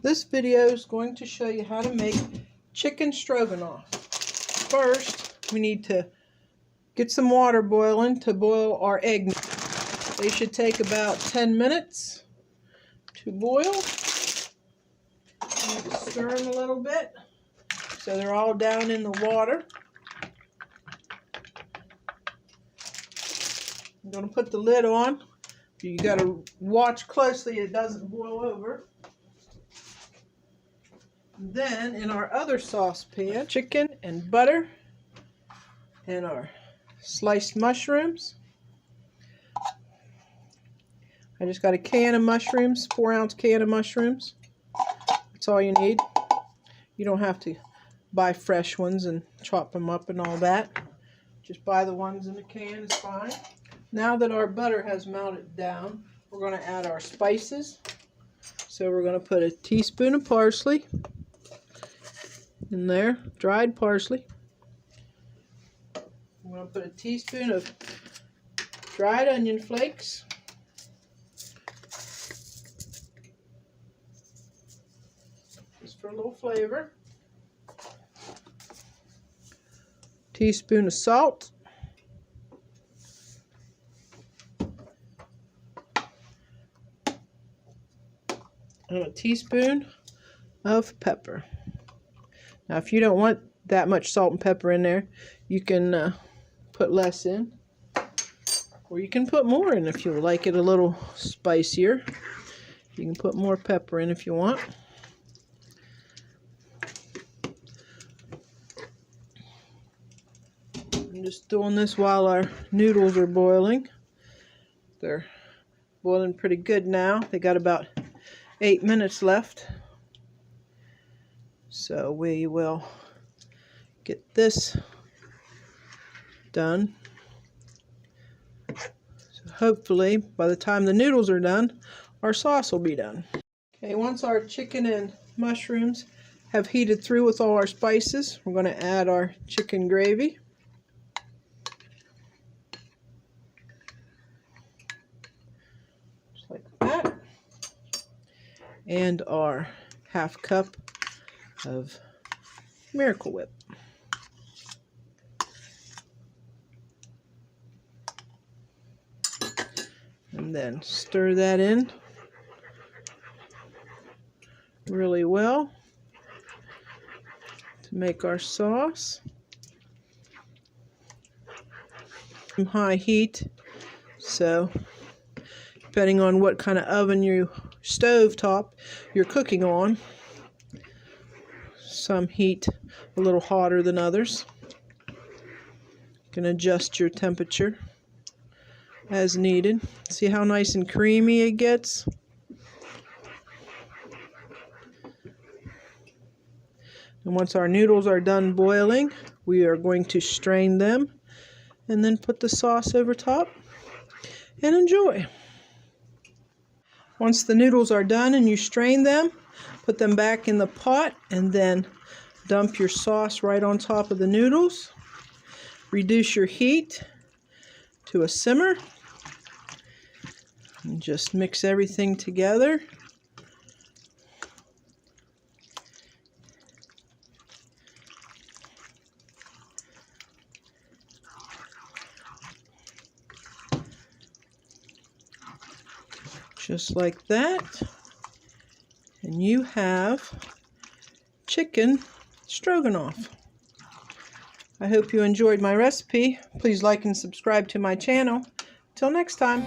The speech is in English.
This video is going to show you how to make chicken stroganoff. First, we need to get some water boiling to boil our egg. They should take about 10 minutes to boil. You need to stir them a little bit so they're all down in the water. I'm going to put the lid on. You got to watch closely it doesn't boil over. Then in our other saucepan, chicken and butter and our sliced mushrooms. I just got a can of mushrooms, 4-ounce can of mushrooms. That's all you need. You don't have to buy fresh ones and chop them up and all that. Just buy the ones in the can is fine. Now that our butter has melted down, we're going to add our spices. So we're going to put a teaspoon of parsley in there, dried parsley. I'm going to put a teaspoon of dried onion flakes. Just for a little flavor. Teaspoon of salt. And a teaspoon of pepper. Now if you don't want that much salt and pepper in there, you can put less in, or you can put more in if you like it a little spicier. You can put more pepper in if you want. I'm just doing this while our noodles are boiling. They're boiling pretty good now. They got about 8 minutes left. So we will get this done. So hopefully by the time the noodles are done, our sauce will be done. Okay, once our chicken and mushrooms have heated through with all our spices, we're going to add our chicken gravy. Just like that. And our half cup of Miracle Whip. And then stir that in really well to make our sauce. High heat, so depending on what kind of oven stove top you're cooking on, some heat a little hotter than others. You can adjust your temperature as needed. See how nice and creamy it gets? And once our noodles are done boiling, we are going to strain them and then put the sauce over top and enjoy. Once the noodles are done and you strain them, put them back in the pot and then dump your sauce right on top of the noodles. Reduce your heat to a simmer and just mix everything together. Just like that. And you have chicken stroganoff. I hope you enjoyed my recipe. Please like and subscribe to my channel. Till next time.